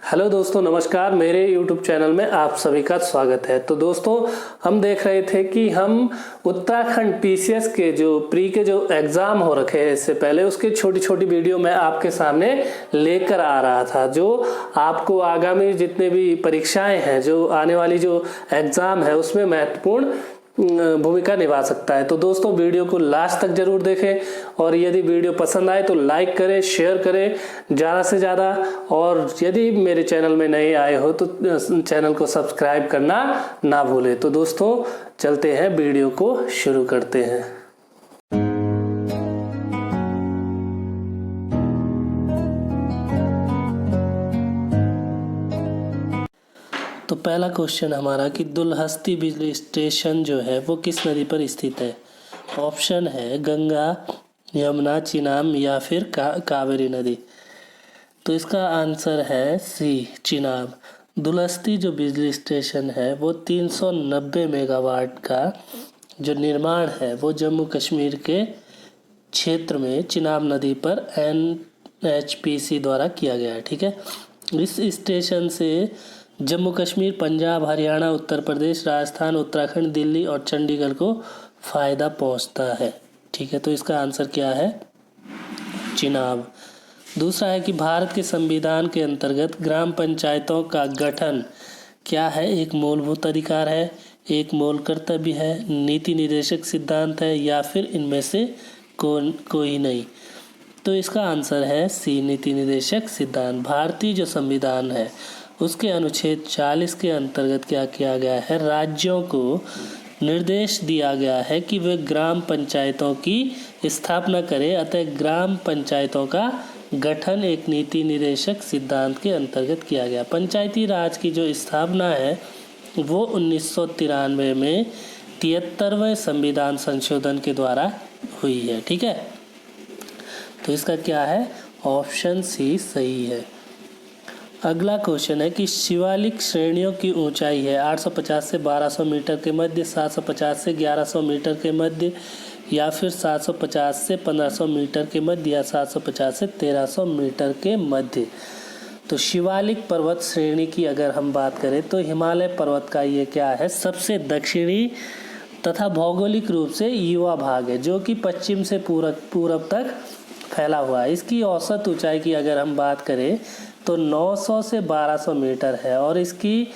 Hello दोस्तों, नमस्कार। मेरे YouTube चैनल में आप सभी का स्वागत है। तो दोस्तों, हम देख रहे थे कि हम उत्तराखंड PCS के जो प्री के जो एग्ज़ाम हो रखे हैं इससे पहले, उसके छोटी छोटी वीडियो मैं आपके सामने लेकर आ रहा था, जो आपको आगामी जितने भी परीक्षाएं हैं, जो आने वाली जो एग्ज़ाम है उसमें महत्वपूर्ण भूमिका निभा सकता है। तो दोस्तों, वीडियो को लास्ट तक जरूर देखें और यदि वीडियो पसंद आए तो लाइक करें, शेयर करें ज़्यादा से ज़्यादा। और यदि मेरे चैनल में नए आए हो तो चैनल को सब्सक्राइब करना ना भूलें। तो दोस्तों, चलते हैं, वीडियो को शुरू करते हैं। तो पहला क्वेश्चन हमारा कि दुलहस्ती बिजली स्टेशन जो है वो किस नदी पर स्थित है। ऑप्शन है गंगा, यमुना, चिनाब या फिर कावेरी नदी। तो इसका आंसर है सी, चिनाब। दुलहस्ती जो बिजली स्टेशन है वो 390 मेगावाट का जो निर्माण है वो जम्मू कश्मीर के क्षेत्र में चिनाब नदी पर NHPC द्वारा किया गया है। ठीक है, इस स्टेशन से जम्मू कश्मीर, पंजाब, हरियाणा, उत्तर प्रदेश, राजस्थान, उत्तराखंड, दिल्ली और चंडीगढ़ को फ़ायदा पहुंचता है। ठीक है, तो इसका आंसर क्या है? चिनाब। दूसरा है कि भारत के संविधान के अंतर्गत ग्राम पंचायतों का गठन क्या है? एक मूलभूत अधिकार है, एक मूल कर्तव्य है, नीति निर्देशक सिद्धांत है या फिर इनमें से कोई नहीं। तो इसका आंसर है सी, नीति निर्देशक सिद्धांत। भारतीय जो संविधान है उसके अनुच्छेद 40 के अंतर्गत क्या किया गया है? राज्यों को निर्देश दिया गया है कि वे ग्राम पंचायतों की स्थापना करें। अतः ग्राम पंचायतों का गठन एक नीति निर्देशक सिद्धांत के अंतर्गत किया गया। पंचायती राज की जो स्थापना है वो 1993 में 73वें संविधान संशोधन के द्वारा हुई है। ठीक है, तो इसका क्या है? ऑप्शन सी सही है। अगला क्वेश्चन है कि शिवालिक श्रेणियों की ऊंचाई है 850 से 1200 मीटर के मध्य, 750 से 1100 मीटर के मध्य या फिर 750 से 1500 मीटर के मध्य या 750 से 1300 मीटर के मध्य। तो शिवालिक पर्वत श्रेणी की अगर हम बात करें तो हिमालय पर्वत का ये क्या है? सबसे दक्षिणी तथा भौगोलिक रूप से युवा भाग है, जो कि पश्चिम से पूरब तक फैला हुआ है। इसकी औसत ऊंचाई की अगर हम बात करें तो 900 से 1200 मीटर है और इसकी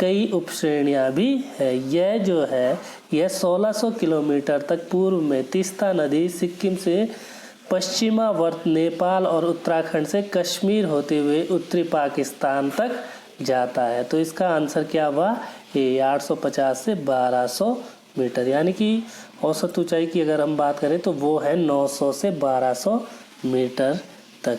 कई उपश्रेणियाँ भी है। यह जो है यह 1600 किलोमीटर तक पूर्व में तीस्ता नदी सिक्किम से पश्चिमावर्त नेपाल और उत्तराखंड से कश्मीर होते हुए उत्तरी पाकिस्तान तक जाता है। तो इसका आंसर क्या हुआ? ये 850 से 1200 मीटर, यानी कि औसत ऊंचाई की अगर हम बात करें तो वो है 900 से 1200 मीटर तक।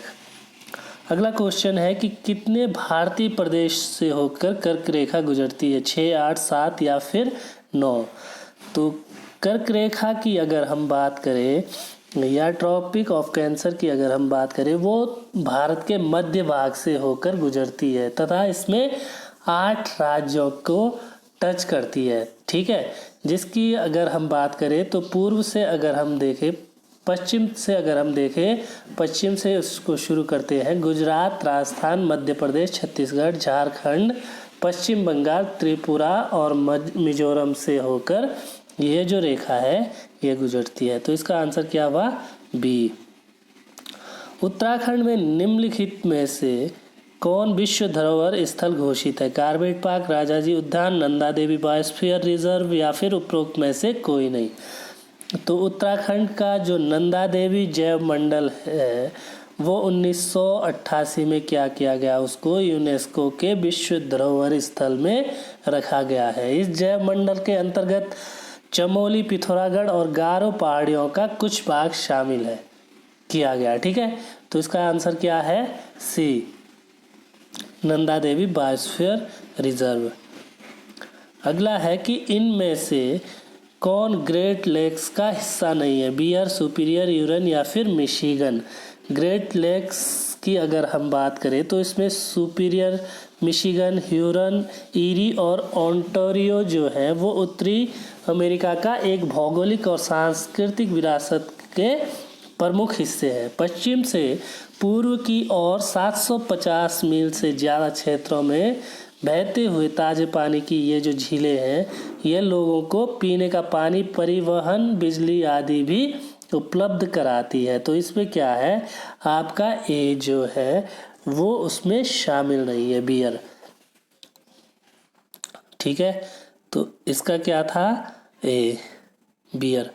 अगला क्वेश्चन है कि कितने भारतीय प्रदेश से होकर कर्क रेखा गुजरती है? 6, 8, 7 या फिर 9। तो कर्क रेखा की अगर हम बात करें या ट्रॉपिक ऑफ कैंसर की अगर हम बात करें, वो भारत के मध्य भाग से होकर गुजरती है तथा इसमें 8 राज्यों को टच करती है। ठीक है, जिसकी अगर हम बात करें तो पूर्व से अगर हम देखें, पश्चिम से अगर हम देखें, पश्चिम से उसको शुरू करते हैं। गुजरात, राजस्थान, मध्य प्रदेश, छत्तीसगढ़, झारखंड, पश्चिम बंगाल, त्रिपुरा और मिजोरम से होकर यह जो रेखा है ये गुजरती है। तो इसका आंसर क्या हुआ? बी। उत्तराखंड में निम्नलिखित में से कौन विश्व धरोहर स्थल घोषित है? कार्बेट पार्क, राजाजी उद्यान, नंदा देवी बायोस्फीयर रिजर्व या फिर उपरोक्त में से कोई नहीं। तो उत्तराखंड का जो नंदा देवी जैव मंडल है वो 1988 में क्या किया गया? उसको यूनेस्को के विश्व धरोहर स्थल में रखा गया है। इस जैव मंडल के अंतर्गत चमोली, पिथौरागढ़ और गारो पहाड़ियों का कुछ भाग शामिल है किया गया। ठीक है, तो इसका आंसर क्या है? सी, नंदा देवी बायोस्फीयर रिजर्व। अगला है कि इनमें से कौन ग्रेट लेक्स का हिस्सा नहीं है? बियर, सुपीरियर, ह्यूरन या फिर मिशिगन। ग्रेट लेक्स की अगर हम बात करें तो इसमें सुपीरियर, मिशिगन, ह्यूरन, ईरी और ओंटारियो जो है वो उत्तरी अमेरिका का एक भौगोलिक और सांस्कृतिक विरासत के प्रमुख हिस्से हैं। पश्चिम से पूर्व की ओर 750 मील से ज़्यादा क्षेत्रों में बहते हुए ताजे पानी की ये जो झीलें हैं, ये लोगों को पीने का पानी, परिवहन, बिजली आदि भी उपलब्ध कराती है। तो इसमें क्या है, आपका ए जो है वो उसमें शामिल नहीं है, बियर। ठीक है, तो इसका क्या था, ए, बियर।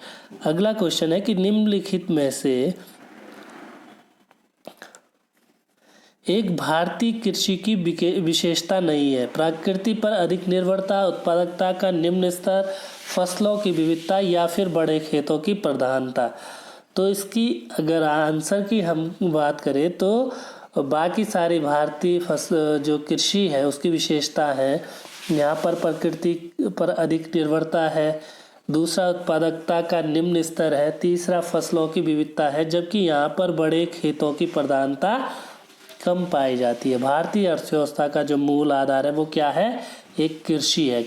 अगला क्वेश्चन है कि निम्नलिखित में से एक भारतीय कृषि की विशेषता नहीं है। प्रकृति पर अधिक निर्भरता, उत्पादकता का निम्न स्तर, फसलों की विविधता या फिर बड़े खेतों की प्रधानता। तो इसकी अगर आंसर की हम बात करें तो बाकी सारी भारतीय फसल जो कृषि है उसकी विशेषता है, यहाँ पर प्रकृति पर अधिक निर्भरता है, दूसरा उत्पादकता का निम्न स्तर है, तीसरा फसलों की विविधता है, जबकि यहाँ पर बड़े खेतों की प्रधानता कम पाई जाती है। भारतीय अर्थव्यवस्था का जो मूल आधार है वो क्या है, एक कृषि है।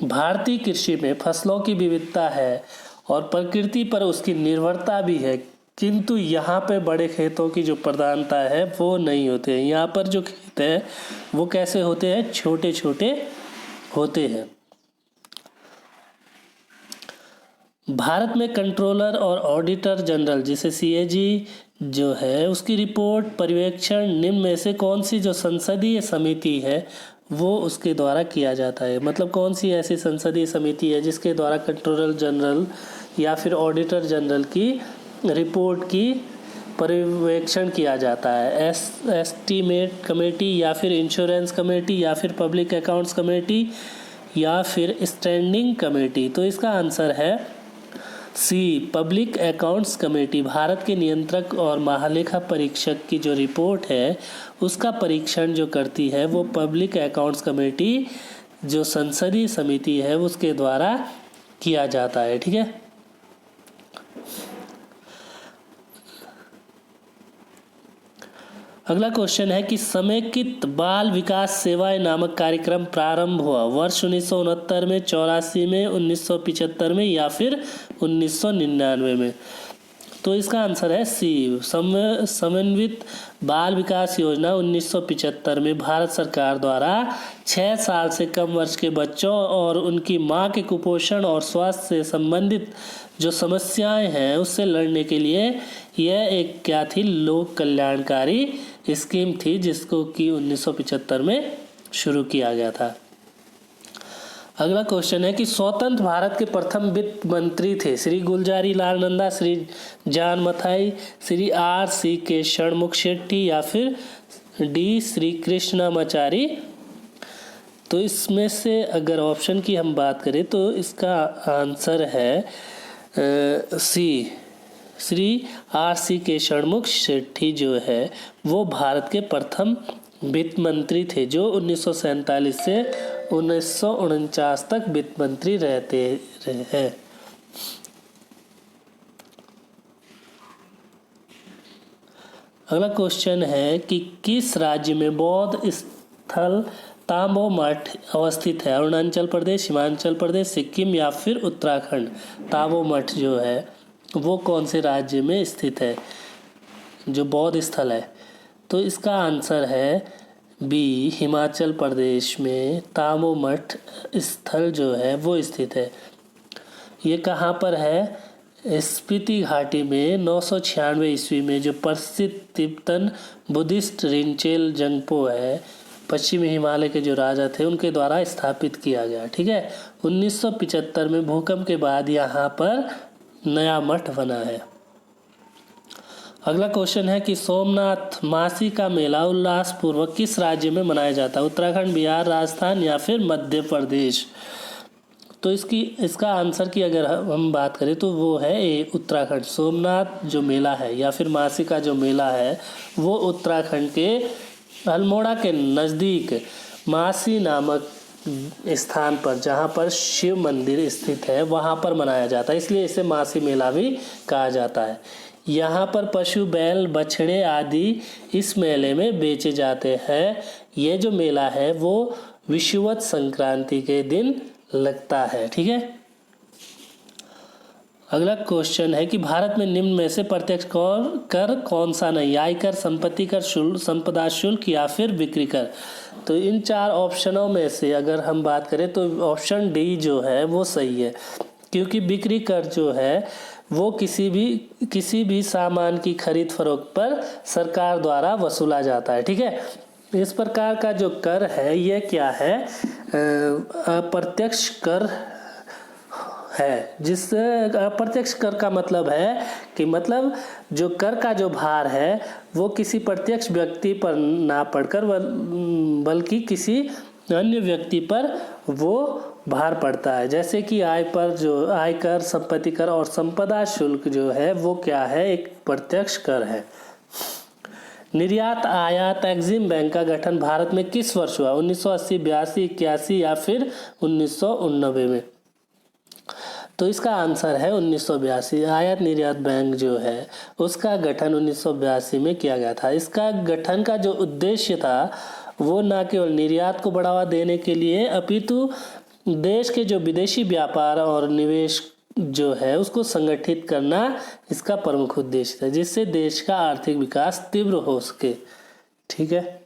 भारतीय कृषि में फसलों की विविधता है और प्रकृति पर उसकी निर्भरता भी है, किंतु यहाँ पे बड़े खेतों की जो प्रधानता है वो नहीं होते हैं। यहाँ पर जो खेत है वो कैसे होते हैं, छोटे छोटे होते हैं। भारत में कंट्रोलर और ऑडिटर जनरल जिसे सीएजी जो है उसकी रिपोर्ट पर्यवेक्षण निम्न में से कौन सी जो संसदीय समिति है वो उसके द्वारा किया जाता है। मतलब कौन सी ऐसी संसदीय समिति है जिसके द्वारा कंट्रोलर जनरल या फिर ऑडिटर जनरल की रिपोर्ट की पर्यवेक्षण किया जाता है। एस्टीमेट कमेटी या फिर इंश्योरेंस कमेटी या फिर पब्लिक अकाउंट्स कमेटी या फिर स्टैंडिंग कमेटी। तो इसका आंसर है सी, पब्लिक अकाउंट्स कमेटी। भारत के नियंत्रक और महालेखा परीक्षक की जो रिपोर्ट है उसका परीक्षण जो करती है वो पब्लिक अकाउंट्स कमेटी जो संसदीय समिति है उसके द्वारा किया जाता है। ठीक है, अगला क्वेश्चन है कि समेकित बाल विकास सेवाएं नामक कार्यक्रम प्रारंभ हुआ वर्ष 1969 में, 84 में, 1975 में या फिर 1999 में। तो इसका आंसर है सी, समन्वित बाल विकास योजना 1975 में भारत सरकार द्वारा 6 साल से कम वर्ष के बच्चों और उनकी मां के कुपोषण और स्वास्थ्य से संबंधित जो समस्याएं हैं उससे लड़ने के लिए यह एक क्या थी, लोक कल्याणकारी स्कीम थी जिसको कि 1975 में शुरू किया गया था। अगला क्वेश्चन है कि स्वतंत्र भारत के प्रथम वित्त मंत्री थे श्री गुलजारी लाल नंदा, श्री जान मथाई, श्री R.C.K. षणमुख शेट्टी या फिर डी श्री कृष्णामाचारी। तो इसमें से अगर ऑप्शन की हम बात करें तो इसका आंसर है सी, श्री R.C.K. षणमुख शेट्टी जो है वो भारत के प्रथम वित्त मंत्री थे जो 1947 से 1949 तक वित्त मंत्री रहते हैं। अगला क्वेश्चन है कि किस राज्य में बौद्ध स्थल तांबो मठ अवस्थित है, अरुणाचल प्रदेश, हिमाचल प्रदेश, सिक्किम या फिर उत्तराखंड। तांबो मठ जो है वो कौन से राज्य में स्थित है जो बौद्ध स्थल है, तो इसका आंसर है बी, हिमाचल प्रदेश में तांबो मठ स्थल जो है वो स्थित है। ये कहाँ पर है, स्पीति घाटी में 996 ईस्वी में जो प्रसिद्ध तिब्बतन बुद्धिस्ट रिंचेल जंगपो है, पश्चिमी हिमालय के जो राजा थे उनके द्वारा स्थापित किया गया। ठीक है, 1975 में भूकंप के बाद यहाँ पर नया मठ बना है। अगला क्वेश्चन है कि सोमनाथ मासी का मेला उल्लासपूर्वक किस राज्य में मनाया जाता है, उत्तराखंड, बिहार, राजस्थान या फिर मध्य प्रदेश। तो इसका आंसर की अगर हम बात करें तो वो है ए, उत्तराखंड। सोमनाथ जो मेला है या फिर मासी का जो मेला है वो उत्तराखंड के अल्मोड़ा के नज़दीक मासी नामक स्थान पर जहाँ पर शिव मंदिर स्थित है वहाँ पर मनाया जाता है, इसलिए इसे मासी मेला भी कहा जाता है। यहाँ पर पशु, बैल, बछड़े आदि इस मेले में बेचे जाते हैं। ये जो मेला है वो विषुवत संक्रांति के दिन लगता है। ठीक है, अगला क्वेश्चन है कि भारत में निम्न में से प्रत्यक्ष कर कौन सा नहीं, आयकर, संपत्ति कर, शुल्क, संपदा शुल्क या फिर बिक्री कर। तो इन 4 ऑप्शनों में से अगर हम बात करें तो ऑप्शन डी जो है वो सही है, क्योंकि बिक्री कर जो है वो किसी भी सामान की खरीद फरोख्त पर सरकार द्वारा वसूला जाता है। ठीक है, इस प्रकार का जो कर है ये क्या है, अप्रत्यक्ष कर है। जिससे अप्रत्यक्ष कर का मतलब है कि मतलब जो कर का जो भार है वो किसी प्रत्यक्ष व्यक्ति पर ना पड़कर बल्कि किसी अन्य व्यक्ति पर वो भार पड़ता है। जैसे कि आयकर, संपत्ति कर और संपदा शुल्क जो है वो क्या है, एक प्रत्यक्ष कर है। निर्यात आयात एक्जिम बैंक का गठन भारत में किस वर्ष हुआ, 1980, 82, 81 या फिर 1989 में। तो इसका आंसर है 1982। आयात निर्यात बैंक जो है उसका गठन 1982 में किया गया था। इसका गठन का जो उद्देश्य था वो न केवल निर्यात को बढ़ावा देने के लिए अपितु देश के जो विदेशी व्यापार और निवेश जो है उसको संगठित करना इसका प्रमुख उद्देश्य था, जिससे देश का आर्थिक विकास तीव्र हो सके। ठीक है,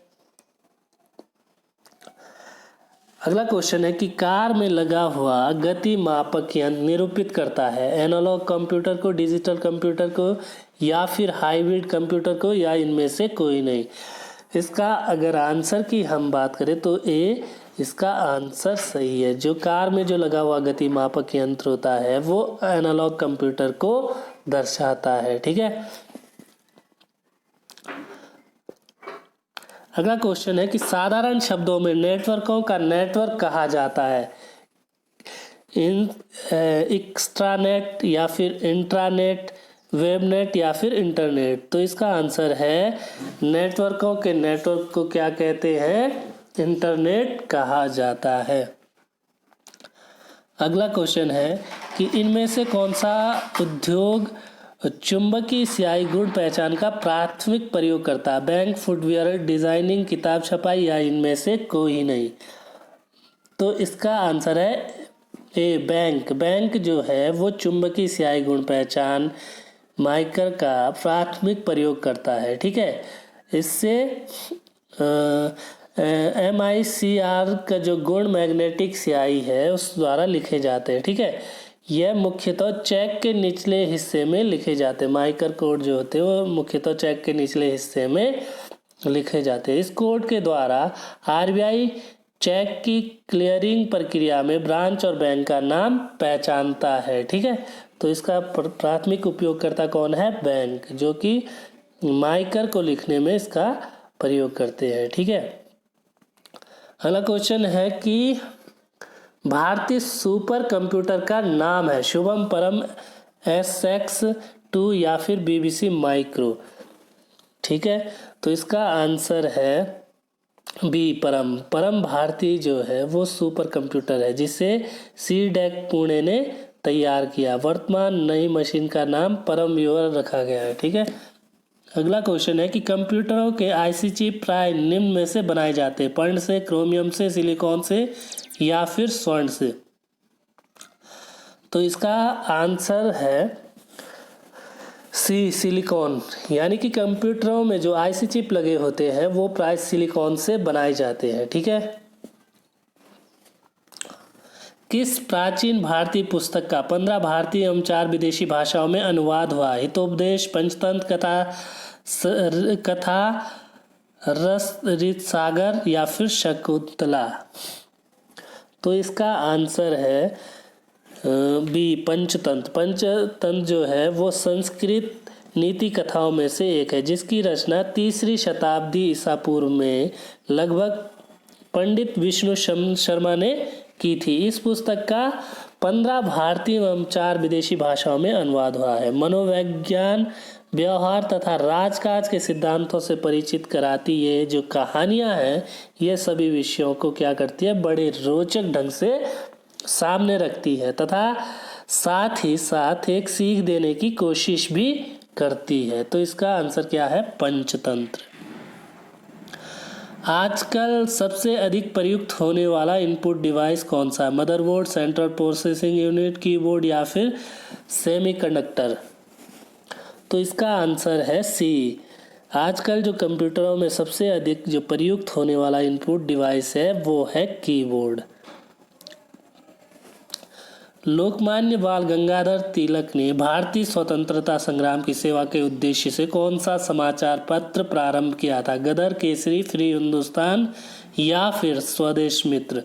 अगला क्वेश्चन है कि कार में लगा हुआ गति मापक यंत्र निरूपित करता है एनालॉग कंप्यूटर को, डिजिटल कंप्यूटर को या फिर हाइब्रिड कंप्यूटर को, या इनमें से कोई नहीं। इसका अगर आंसर की हम बात करें तो ए इसका आंसर सही है। जो कार में जो लगा हुआ गति मापक यंत्र होता है वो एनालॉग कंप्यूटर को दर्शाता है। ठीक है, अगला क्वेश्चन है कि साधारण शब्दों में नेटवर्कों का नेटवर्क कहा जाता है, एक्स्ट्रानेट या फिर इंट्रानेट, वेबनेट या फिर इंटरनेट। तो इसका आंसर है नेटवर्कों के नेटवर्क को क्या कहते हैं, इंटरनेट कहा जाता है। अगला क्वेश्चन है कि इनमें से कौन सा उद्योग चुंबकीय स्याही गुण पहचान का प्राथमिक प्रयोग करता है, बैंक, फुटवियर, डिजाइनिंग, किताब छपाई या इनमें से कोई नहीं। तो इसका आंसर है ए बैंक। बैंक जो है वो चुंबकीय स्याही गुण पहचान मार्कर का प्राथमिक प्रयोग करता है। ठीक है, इससे MICR का जो गुण मैग्नेटिक स्याही है उस द्वारा लिखे जाते हैं। ठीक है, यह मुख्यतः चेक के निचले हिस्से में लिखे जाते हैं। मार्कर कोड जो होते हैं वो मुख्यतः चेक के निचले हिस्से में लिखे जाते हैं। इस कोड के द्वारा RBI चेक की क्लियरिंग प्रक्रिया में ब्रांच और बैंक का नाम पहचानता है। ठीक है, तो इसका प्राथमिक उपयोगकर्ता कौन है, बैंक, जो कि मार्कर को लिखने में इसका प्रयोग करते हैं। ठीक है, अगला क्वेश्चन है कि भारतीय सुपर कंप्यूटर का नाम है शुभम, परम, SX2 या फिर BBC माइक्रो। ठीक है, तो इसका आंसर है बी, परम। परम भारती जो है वो सुपर कंप्यूटर है जिसे CDEC पुणे ने तैयार किया। वर्तमान नई मशीन का नाम परम व्यूअर रखा गया है। ठीक है, अगला क्वेश्चन है कि कंप्यूटरों के IC चिप प्राय निम्न में से बनाए जाते हैं, पर्ण से, क्रोमियम से, सिलिकॉन से या फिर स्वर्ण से। तो इसका आंसर है सी, सिलिकॉन। यानी कि कंप्यूटरों में जो IC चिप लगे होते हैं वो प्राय सिलिकॉन से बनाए जाते हैं। ठीक है, किस प्राचीन भारतीय पुस्तक का 15 भारतीय एवं 4 विदेशी भाषाओं में अनुवाद हुआ, हितोपदेश, पंचतंत्र, कथा रस, रीतसागर या फिर शकुंतला। तो इसका आंसर है बी, पंचतंत्र। पंचतंत्र जो है वो संस्कृत नीति कथाओं में से एक है जिसकी रचना 3री शताब्दी ईसा पूर्व में लगभग पंडित विष्णु शर्मा ने की थी। इस पुस्तक का 15 भारतीय एवं 4 विदेशी भाषाओं में अनुवाद हुआ है। मनोविज्ञान, व्यवहार तथा राजकाज के सिद्धांतों से परिचित कराती ये जो कहानियां हैं ये सभी विषयों को क्या करती है, बड़े रोचक ढंग से सामने रखती है तथा साथ ही साथ एक सीख देने की कोशिश भी करती है। तो इसका आंसर क्या है, पंचतंत्र। आजकल सबसे अधिक प्रयुक्त होने वाला इनपुट डिवाइस कौन सा है? Motherboard, central processing unit, keyboard या फिर सेमीकंडक्टर? तो इसका आंसर है सी। आजकल जो कंप्यूटरों में सबसे अधिक जो प्रयुक्त होने वाला इनपुट डिवाइस है वो है कीबोर्ड। लोकमान्य बाल गंगाधर तिलक ने भारतीय स्वतंत्रता संग्राम की सेवा के उद्देश्य से कौन सा समाचार पत्र प्रारंभ किया था? गदर, केसरी, फ्री हिंदुस्तान या फिर स्वदेश मित्र?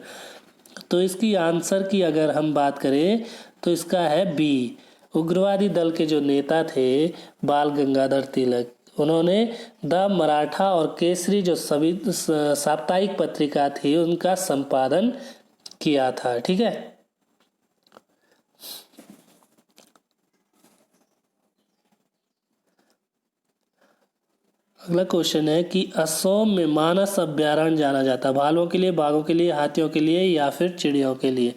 तो इसकी आंसर की अगर हम बात करें तो इसका है बी। उग्रवादी दल के जो नेता थे बाल गंगाधर तिलक, उन्होंने द मराठा और केसरी जो सभी साप्ताहिक पत्रिका थी उनका संपादन किया था। ठीक है। अगला क्वेश्चन है कि असम में मानस अभ्यारण्य जाना जाता है भालुओं के लिए, बाघों के लिए, हाथियों के लिए या फिर चिड़ियों के लिए?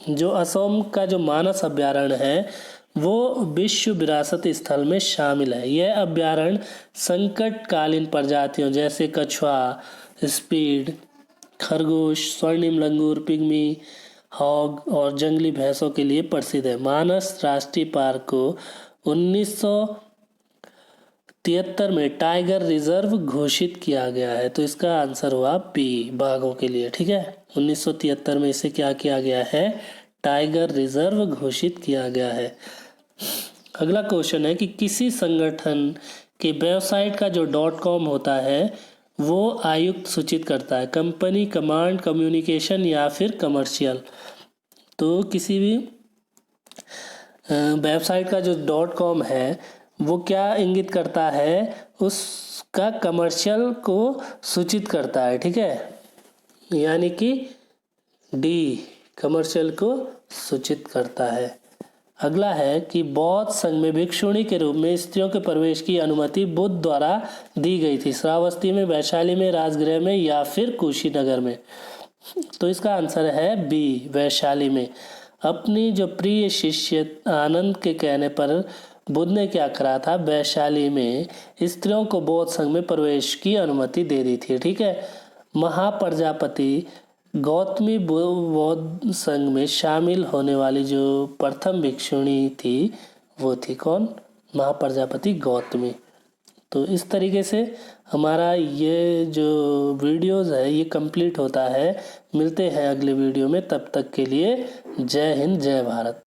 जो असम का जो मानस अभ्यारण्य है वो विश्व विरासत स्थल में शामिल है। यह अभ्यारण्य संकटकालीन प्रजातियों जैसे कछुआ, स्पीड, खरगोश, स्वर्णिम लंगूर, पिग्मी हॉग और जंगली भैंसों के लिए प्रसिद्ध है। मानस राष्ट्रीय पार्क को 1973 में टाइगर रिजर्व घोषित किया गया है। तो इसका आंसर हुआ बी, बाघों के लिए। ठीक है। 1973 में इसे क्या किया गया है? टाइगर रिजर्व घोषित किया गया है। अगला क्वेश्चन है कि किसी संगठन के वेबसाइट का जो .com होता है वो आयुक्त सूचित करता है? कंपनी, कमांड, कम्युनिकेशन या फिर कमर्शियल? तो किसी भी वेबसाइट का जो .com है वो क्या इंगित करता है? उसका कमर्शियल को सूचित करता है। ठीक है, यानी कि डी, कमर्शियल को सूचित करता है। अगला है कि बौद्ध संघ में भिक्षुणी के रूप में स्त्रियों के प्रवेश की अनुमति बुद्ध द्वारा दी गई थी? श्रावस्ती में, वैशाली में, राजगृह में या फिर कुशीनगर में? तो इसका आंसर है बी, वैशाली में। अपनी जो प्रिय शिष्य आनंद के कहने पर बुद्ध ने क्या करा था? वैशाली में स्त्रियों को बौद्ध संघ में प्रवेश की अनुमति दे दी थी। ठीक है। महाप्रजापति गौतमी बौद्ध संघ में शामिल होने वाली जो प्रथम भिक्षुणी थी वो थी कौन? महाप्रजापति गौतमी। तो इस तरीके से हमारा ये जो वीडियोस है ये कंप्लीट होता है। मिलते हैं अगले वीडियो में, तब तक के लिए जय हिंद, जय भारत।